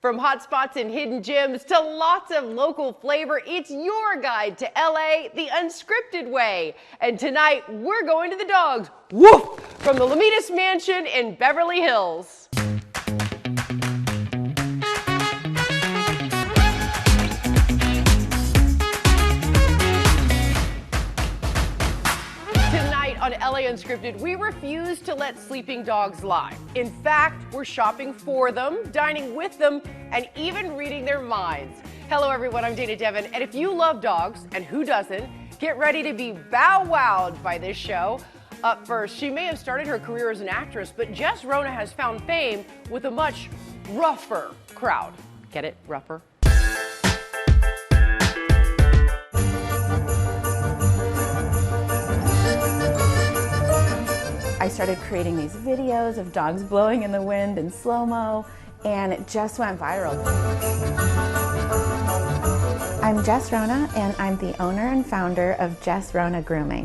From hot spots and hidden gems to lots of local flavor, it's your guide to LA the unscripted way. And tonight, we're going to the dogs. Woof! From the Lomitas Mansion in Beverly Hills. On LA Unscripted, we refuse to let sleeping dogs lie. In fact, we're shopping for them, dining with them, and even reading their minds. Hello everyone, I'm Dana Devin, and if you love dogs, and who doesn't, get ready to be bow-wowed by this show. Up first, she may have started her career as an actress, but Jessrona has found fame with a much rougher crowd. Get it? Rougher? I started creating these videos of dogs blowing in the wind in slow-mo, and it just went viral. I'm Jessrona, and I'm the owner and founder of Jessrona Grooming.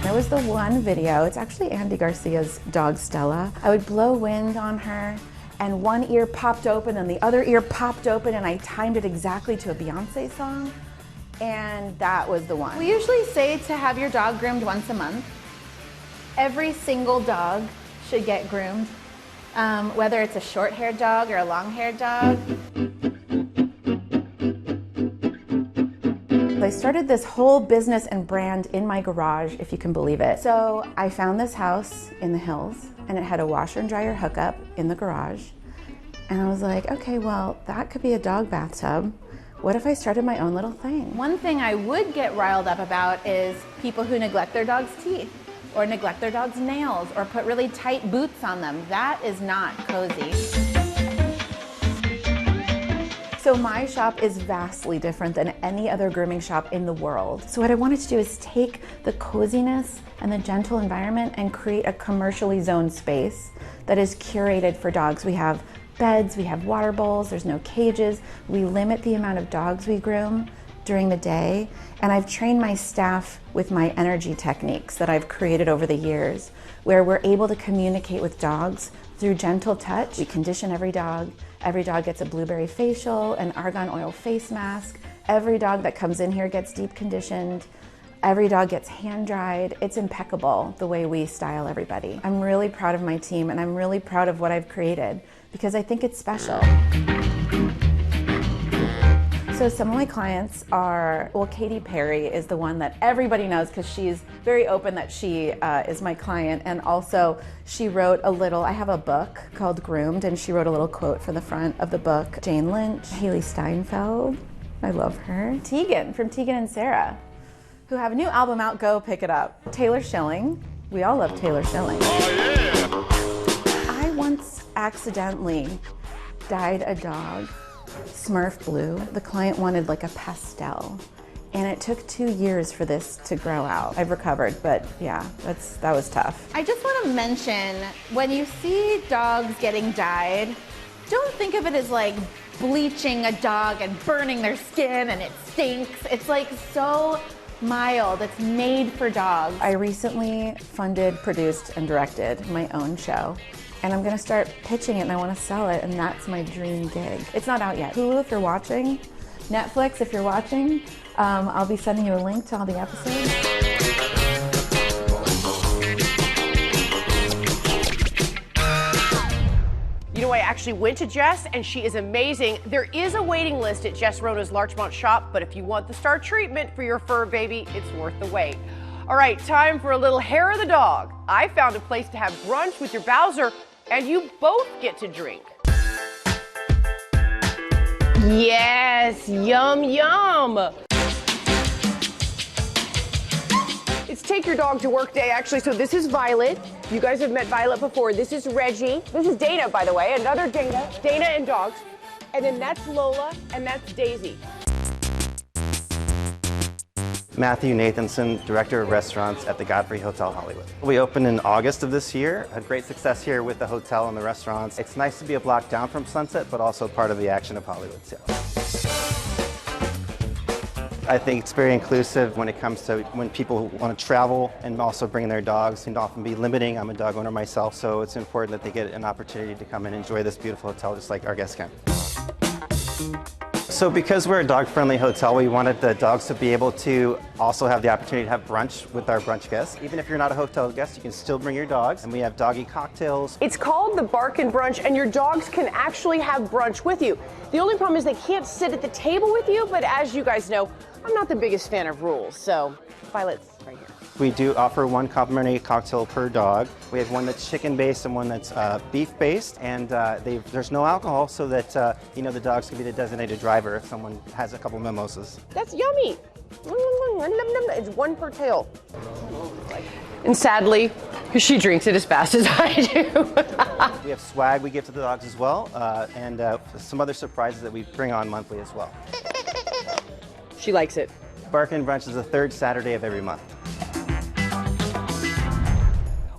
There was the one video, it's actually Andy Garcia's dog Stella. I would blow wind on her, and one ear popped open and the other ear popped open, and I timed it exactly to a Beyonce song. And that was the one. We usually say to have your dog groomed once a month. Every single dog should get groomed, whether it's a short-haired dog or a long-haired dog. I started this whole business and brand in my garage, if you can believe it. So I found this house in the hills, and it had a washer and dryer hookup in the garage. And I was like, okay, well, that could be a dog bathtub. What if I started my own little thing? One thing I would get riled up about is people who neglect their dog's teeth or neglect their dog's nails or put really tight boots on them. That is not cozy. So my shop is vastly different than any other grooming shop in the world. So what I wanted to do is take the coziness and the gentle environment and create a commercially zoned space that is curated for dogs. We have beds, we have water bowls, there's no cages. We limit the amount of dogs we groom during the day. And I've trained my staff with my energy techniques that I've created over the years, where we're able to communicate with dogs through gentle touch. We condition every dog. Every dog gets a blueberry facial, an argan oil face mask. Every dog that comes in here gets deep conditioned. Every dog gets hand dried. It's impeccable the way we style everybody. I'm really proud of my team, and I'm really proud of what I've created, because I think it's special. So some of my clients are, well, Katy Perry is the one that everybody knows because she's very open that she is my client, and also she wrote a little, I have a book called Groomed, and she wrote a little quote for the front of the book. Jane Lynch, Haley Steinfeld, I love her. Tegan from Tegan and Sarah, who have a new album out, go pick it up. Taylor Schilling, we all love Taylor Schilling. Oh, yeah. I once accidentally dyed a dog Smurf blue. The client wanted like a pastel, and it took 2 years for this to grow out. I've recovered, but yeah, that was tough. I just want to mention, when you see dogs getting dyed, don't think of it as like bleaching a dog and burning their skin and it stinks. It's like so mild. It's made for dogs. I recently funded, produced, and directed my own show. And I'm gonna start pitching it, and I wanna sell it, and that's my dream gig. It's not out yet. Hulu, if you're watching, Netflix, if you're watching, I'll be sending you a link to all the episodes. You know, I actually went to Jess, and she is amazing. There is a waiting list at Jessrona's Larchmont shop, but if you want the star treatment for your fur baby, it's worth the wait. All right, time for a little hair of the dog. I found a place to have brunch with your Bowser, and you both get to drink. Yes, yum, yum. It's take your dog to work day, actually. So this is Violet. You guys have met Violet before. This is Reggie. This is Dana, by the way, another Dana. Dana and dogs. And then that's Lola, and that's Daisy. Matthew Nathanson, Director of Restaurants at the Godfrey Hotel Hollywood. We opened in August of this year, had great success here with the hotel and the restaurants. It's nice to be a block down from Sunset, but also part of the action of Hollywood. So. I think it's very inclusive when it comes to when people want to travel and also bring their dogs. Can often be limiting. I'm a dog owner myself, so it's important that they get an opportunity to come and enjoy this beautiful hotel just like our guests can. So because we're a dog-friendly hotel, we wanted the dogs to be able to also have the opportunity to have brunch with our brunch guests. Even if you're not a hotel guest, you can still bring your dogs. And we have doggy cocktails. It's called the Barkin' Brunch, and your dogs can actually have brunch with you. The only problem is they can't sit at the table with you, but as you guys know, I'm not the biggest fan of rules, so Violet's right here. We do offer one complimentary cocktail per dog. We have one that's chicken-based and one that's beef-based, and there's no alcohol, so that the dogs can be the designated driver if someone has a couple mimosas. That's yummy. It's one per tail. And sadly, she drinks it as fast as I do. We have swag we give to the dogs as well, and some other surprises that we bring on monthly as well. She likes it. Barkin' Brunch is the third Saturday of every month.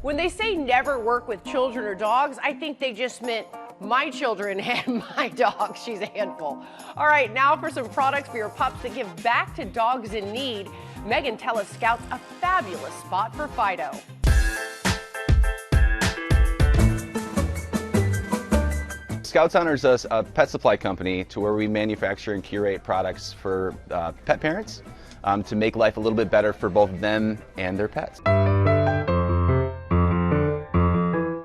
When they say never work with children or dogs, I think they just meant my children and my dog. She's a handful. All right, now for some products for your pups that give back to dogs in need. Megan Tellis scouts a fabulous spot for Fido. Scouts honors us a pet supply company to where we manufacture and curate products for pet parents to make life a little bit better for both them and their pets.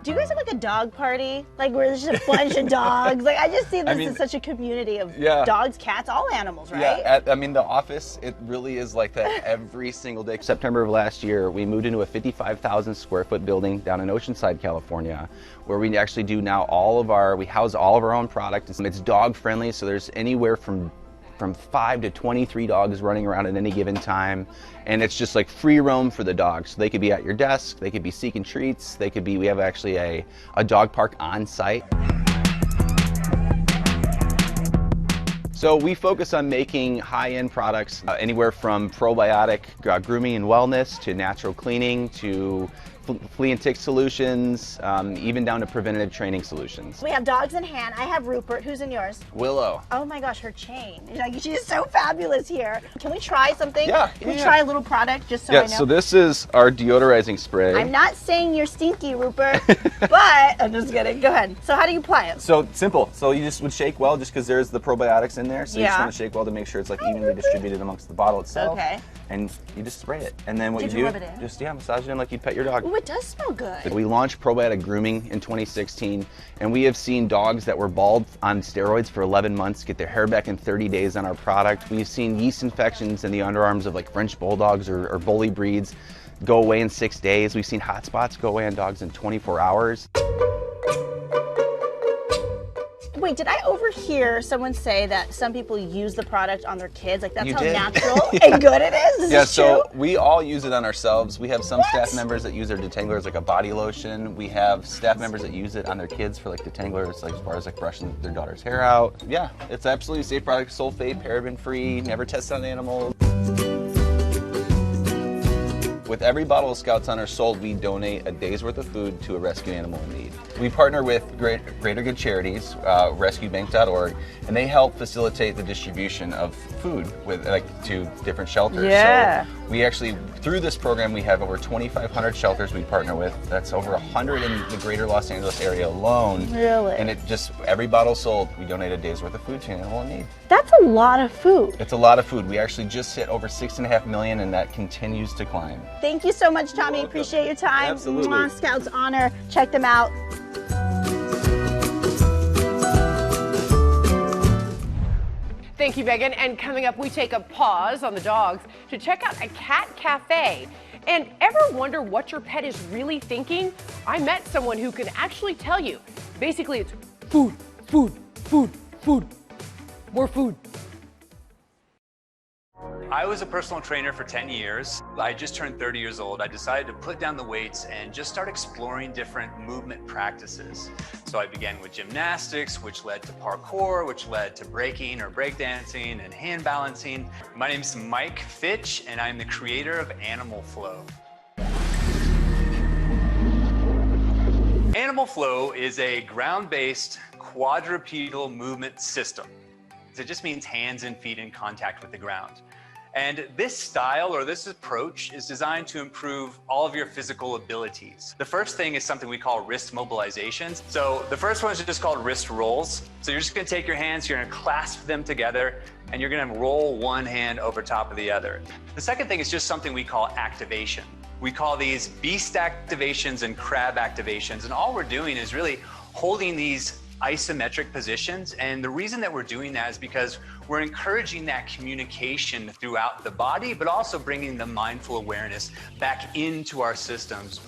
Do you guys have like a dog party? Like where there's just a bunch of dogs? Like I just see this as such a community of dogs, cats, all animals, right? Yeah, the office, it really is like that every single day. September of last year, we moved into a 55,000 square foot building down in Oceanside, California, where we actually do now we house all of our own product. It's dog friendly, so there's anywhere from 5 to 23 dogs running around at any given time, and it's just like free roam for the dogs. So they could be at your desk, they could be seeking treats, we have actually a dog park on site. So we focus on making high-end products, anywhere from probiotic grooming and wellness to natural cleaning to flea and tick solutions, even down to preventative training solutions. We have dogs in hand. I have Rupert. Who's in yours? Willow. Oh my gosh, her chain. Like, she's so fabulous here. Can we try something? Yeah. Can we try a little product just so I know? So this is our deodorizing spray. I'm not saying you're stinky, Rupert, but I'm just kidding. Go ahead. So how do you apply it? So simple. So you just would shake well just because there's the probiotics in there. So you just Yeah. want to shake well to make sure it's like evenly distributed amongst the bottle itself. Okay. And you just spray it. And then what Did you you do, rub it in? just massage it in like you'd pet your dog. Ooh, it does smell good. We launched probiotic grooming in 2016, and we have seen dogs that were bald on steroids for 11 months get their hair back in 30 days on our product. We've seen yeast infections in the underarms of like French bulldogs or bully breeds go away in 6 days. We've seen hot spots go away on dogs in 24 hours. Wait, did I overhear someone say that some people use the product on their kids? Like that's You how did. natural and good it is? Is this So true? we all use it on ourselves. We have some What? staff members that use their detanglers like a body lotion. We have staff members that use it on their kids for like detanglers, like as far as like brushing their daughter's hair out. Yeah, it's absolutely safe product, sulfate, paraben free, never tested on animals. With every bottle of Scouts Honor sold, we donate a day's worth of food to a rescue animal in need. We partner with Greater Good Charities, rescuebank.org, and they help facilitate the distribution of food to different shelters. Yeah. So we actually, through this program, we have over 2,500 shelters we partner with. That's over 100 in the greater Los Angeles area alone. Really? And every bottle sold, we donate a day's worth of food to an animal in need. That's a lot of food. It's a lot of food. We actually just hit over 6.5 million, and that continues to climb. Thank you so much, Tommy. Appreciate your time. Absolutely. Mwah, Scouts Honor. Check them out. Thank you, Megan. And coming up, we take a pause on the dogs to check out a cat cafe. And ever wonder what your pet is really thinking? I met someone who can actually tell you. Basically, it's food, food, food, food, more food. I was a personal trainer for 10 years. I just turned 30 years old. I decided to put down the weights and just start exploring different movement practices. So I began with gymnastics, which led to parkour, which led to breaking or breakdancing and hand balancing. My name is Mike Fitch, and I'm the creator of Animal Flow. Animal Flow is a ground-based quadrupedal movement system. It just means hands and feet in contact with the ground. And this style or this approach is designed to improve all of your physical abilities. The first thing is something we call wrist mobilizations. So the first one is just called wrist rolls. So you're just gonna take your hands, you're gonna clasp them together, and you're gonna roll one hand over top of the other. The second thing is just something we call activation. We call these beast activations and crab activations, and all we're doing is really holding these isometric positions. And the reason that we're doing that is because we're encouraging that communication throughout the body, but also bringing the mindful awareness back into our systems.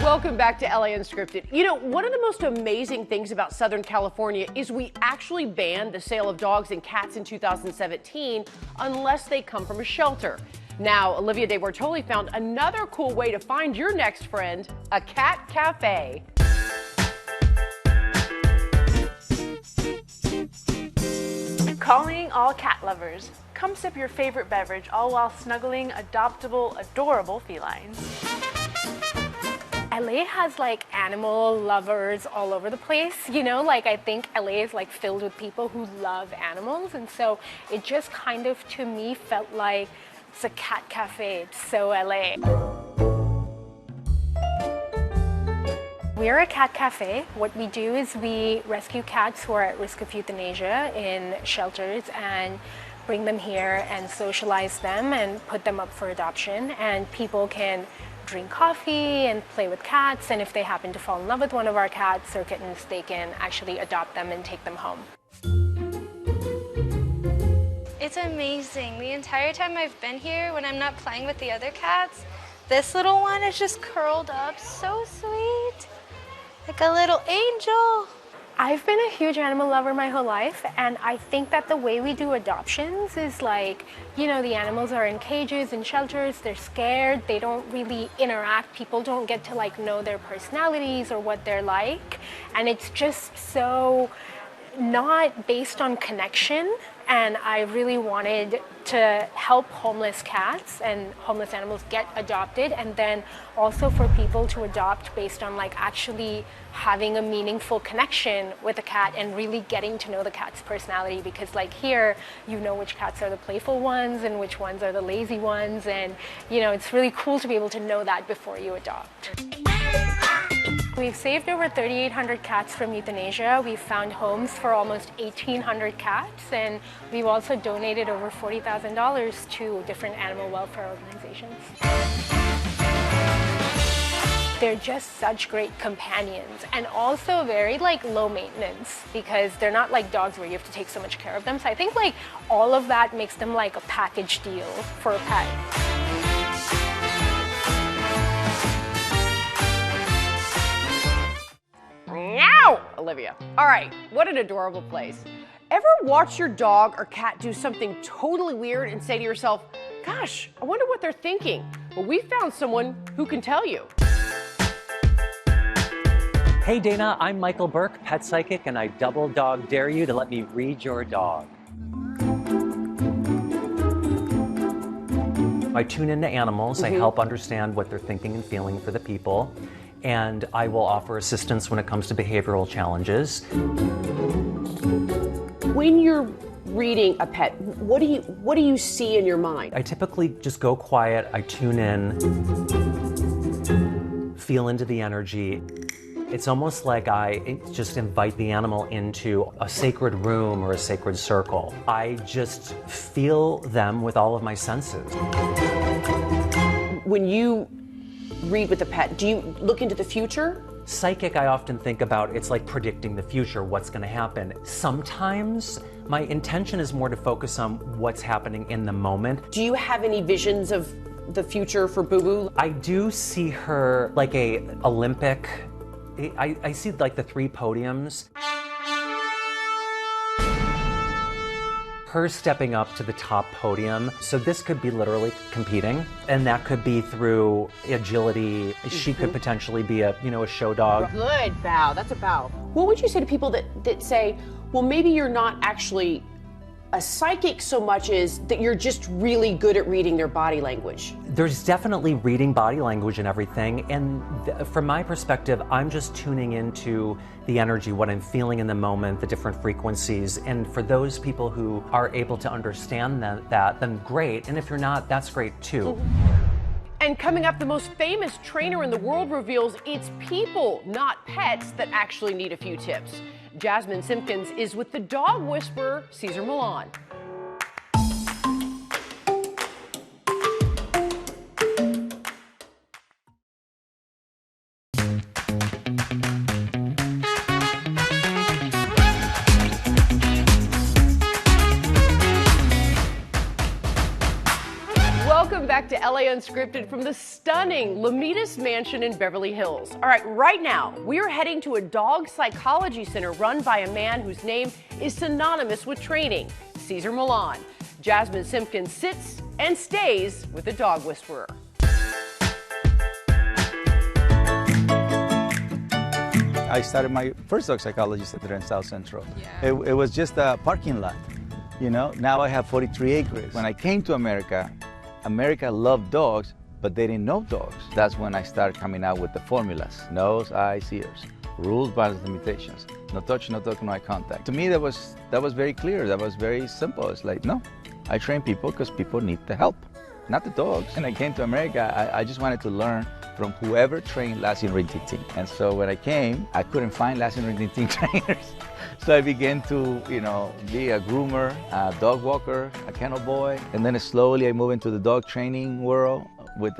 Welcome back to LA Unscripted. You know, one of the most amazing things about Southern California is we actually banned the sale of dogs and cats in 2017 unless they come from a shelter. Now, Olivia De Bortoli found another cool way to find your next friend, a cat cafe. Calling all cat lovers. Come sip your favorite beverage, all while snuggling adoptable, adorable felines. LA has like animal lovers all over the place, you know, like I think LA is like filled with people who love animals, and so it just kind of to me felt like it's a cat cafe. It's so LA. We're a cat cafe. What we do is we rescue cats who are at risk of euthanasia in shelters and bring them here and socialize them and put them up for adoption, and people can drink coffee and play with cats, and if they happen to fall in love with one of our cats or kittens, they can actually adopt them and take them home. It's amazing. The entire time I've been here, when I'm not playing with the other cats, this little one is just curled up, so sweet, like a little angel. I've been a huge animal lover my whole life, and I think that the way we do adoptions is like, you know, the animals are in cages, in shelters, they're scared, they don't really interact, people don't get to like know their personalities or what they're like, and it's just so not based on connection. And I really wanted to help homeless cats and homeless animals get adopted, and then also for people to adopt based on like actually having a meaningful connection with a cat and really getting to know the cat's personality, because like here, you know which cats are the playful ones and which ones are the lazy ones, and you know, it's really cool to be able to know that before you adopt. We've saved over 3,800 cats from euthanasia. We've found homes for almost 1,800 cats, and we've also donated over $40,000 to different animal welfare organizations. They're just such great companions, and also very like low maintenance, because they're not like dogs where you have to take so much care of them. So I think like all of that makes them like a package deal for a pet. Meow, Olivia. All right, what an adorable place. Ever watch your dog or cat do something totally weird and say to yourself, gosh, I wonder what they're thinking? Well, we found someone who can tell you. Hey Dana, I'm Michael Burke, pet psychic, and I double dog dare you to let me read your dog. I tune into animals, I help understand what they're thinking and feeling for the people, and I will offer assistance when it comes to behavioral challenges. When you're reading a pet, what do you see in your mind? I typically just go quiet, I tune in, feel into the energy. It's almost like I just invite the animal into a sacred room or a sacred circle. I just feel them with all of my senses. When you read with a pet, do you look into the future? Psychic, I often think about, it's like predicting the future, what's going to happen. Sometimes my intention is more to focus on what's happening in the moment. Do you have any visions of the future for Boo Boo? I do see her like a Olympic. I see like the 3 podiums. Her stepping up to the top podium. So this could be literally competing, and that could be through agility. She could potentially be a show dog. Good bow, that's a bow. What would you say to people that say, well, maybe you're not actually a psychic so much as that you're just really good at reading their body language? There's definitely reading body language and everything, and from my perspective, I'm just tuning into the energy, what I'm feeling in the moment, the different frequencies, and for those people who are able to understand that, then great, and if you're not, that's great too. And coming up, the most famous trainer in the world reveals it's people, not pets, that actually need a few tips. Jasmine Simpkins is with the dog whisperer, Cesar Millan. Welcome back to LA Unscripted from the stunning Lomitas Mansion in Beverly Hills. All right, right now, we are heading to a dog psychology center run by a man whose name is synonymous with training, Cesar Millan. Jasmine Simpkins sits and stays with the dog whisperer. I started my first dog psychology center in South Central. Yeah. It was just a parking lot, you know. Now I have 43 acres. When I came to America loved dogs, but they didn't know dogs. That's when I started coming out with the formulas. Nose, eyes, ears. Rules, boundaries, limitations. No touch, no talk, no eye contact. To me, that was very clear. That was very simple. It's like, no, I train people because people need the help, not the dogs. When I came to America, I just wanted to learn from whoever trained Lassie and Rintintin. And so when I came, I couldn't find Lassie and Rintintin trainers. So I began to, be a groomer, a dog walker, a kennel boy. And then slowly I moved into the dog training world with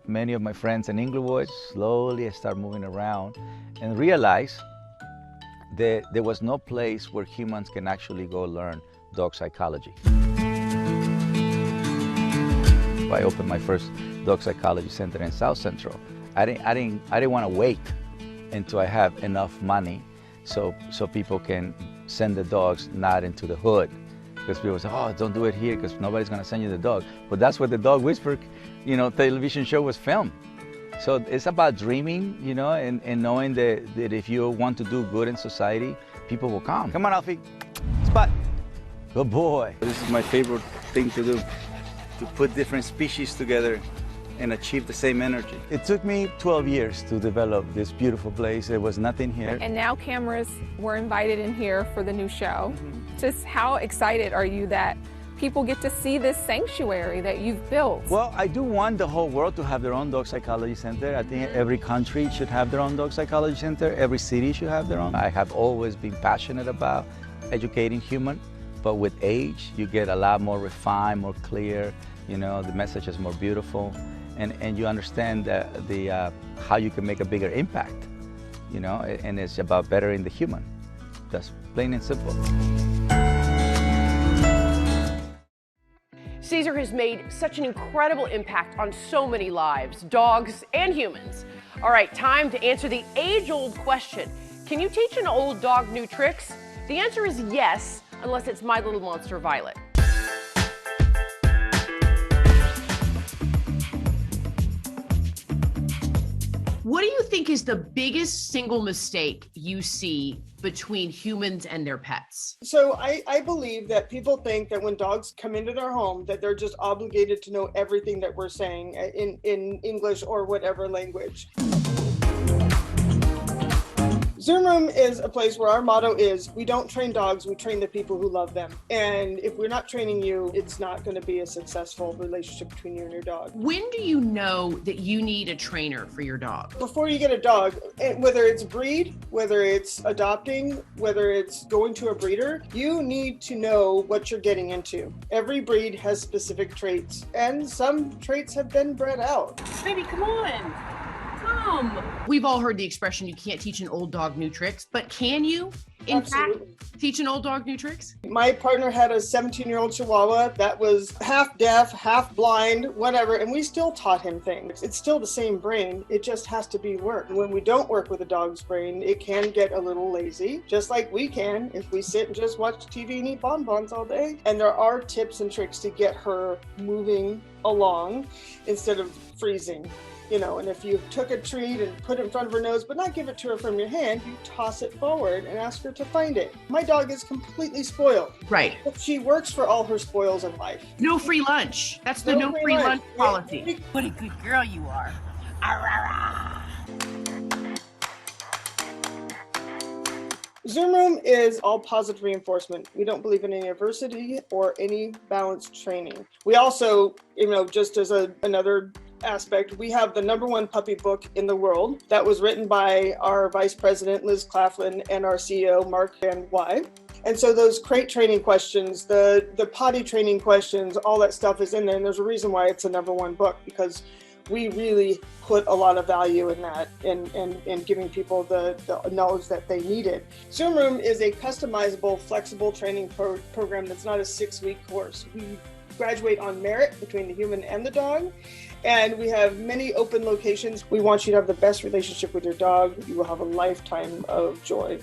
many of my friends in Inglewood. Slowly I started moving around and realized that there was no place where humans can actually go learn dog psychology. I opened my first dog psychology center in South Central. I didn't want to wait until I have enough money so people can send the dogs not into the hood. Because people say, oh, don't do it here because nobody's going to send you the dog. But that's where the Dog Whisperer, television show was filmed. So it's about dreaming, and knowing that if you want to do good in society, people will come. Come on, Alfie. Spot. Good boy. This is my favorite thing to do, to put different species together and achieve the same energy. It took me 12 years to develop this beautiful place. There was nothing here. And now cameras were invited in here for the new show. Just how excited are you that people get to see this sanctuary that you've built? Well, I do want the whole world to have their own dog psychology center. I think every country should have their own dog psychology center. Every city should have their own. I have always been passionate about educating humans, but with age, you get a lot more refined, more clear. The message is more beautiful. And you understand how you can make a bigger impact, and it's about bettering the human. That's plain and simple. Cesar has made such an incredible impact on so many lives, dogs and humans. All right, time to answer the age-old question. Can you teach an old dog new tricks? The answer is yes, unless it's My Little Monster Violet. What do you think is the biggest single mistake you see between humans and their pets? So I believe that people think that when dogs come into their home, that they're just obligated to know everything that we're saying in English or whatever language. Zoom Room is a place where our motto is, we don't train dogs, we train the people who love them. And if we're not training you, it's not going to be a successful relationship between you and your dog. When do you know that you need a trainer for your dog? Before you get a dog, whether it's breed, whether it's adopting, whether it's going to a breeder, you need to know what you're getting into. Every breed has specific traits, and some traits have been bred out. Baby, come on. We've all heard the expression, you can't teach an old dog new tricks, but can you, in fact, teach an old dog new tricks? My partner had a 17-year-old Chihuahua that was half deaf, half blind, whatever, and we still taught him things. It's still the same brain, it just has to be worked. When we don't work with a dog's brain, it can get a little lazy, just like we can if we sit and just watch TV and eat bonbons all day. And there are tips and tricks to get her moving along instead of freezing. You know, and if you took a treat and put it in front of her nose, but not give it to her from your hand, you toss it forward and ask her to find it. My dog is completely spoiled. Right. But she works for all her spoils in life. No free lunch. That's the no free lunch policy. What a good girl you are. Zoom Room is all positive reinforcement. We don't believe in any adversity or any balanced training. We also, you know, just as another aspect, we have the #1 puppy book in the world that was written by our Vice President, Liz Claflin, and our CEO, Mark Van Wy. And so those crate training questions, the potty training questions, all that stuff is in there. And there's a reason why it's a #1 book, because we really put a lot of value in that and giving people the knowledge that they needed. Zoom Room is a customizable, flexible training program that's not a 6-week course. We graduate on merit between the human and the dog. And we have many open locations. We want you to have the best relationship with your dog. You will have a lifetime of joy.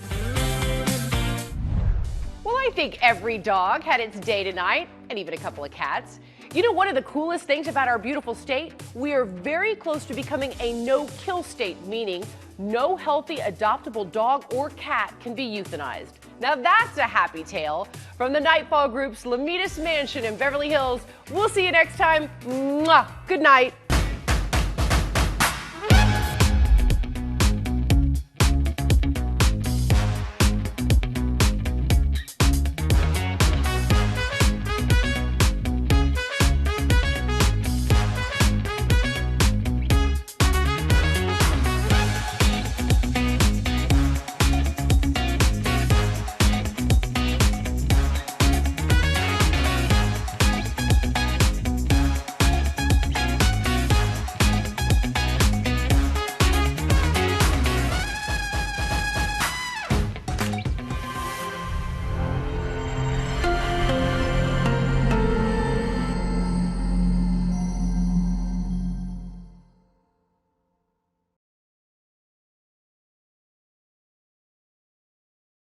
Well, I think every dog had its day tonight, and even a couple of cats. You know, one of the coolest things about our beautiful state, we are very close to becoming a no-kill state, meaning no healthy adoptable dog or cat can be euthanized. Now that's a happy tale. From the Nightfall Group's Lamitas Mansion in Beverly Hills, we'll see you next time. Mwah! Good night.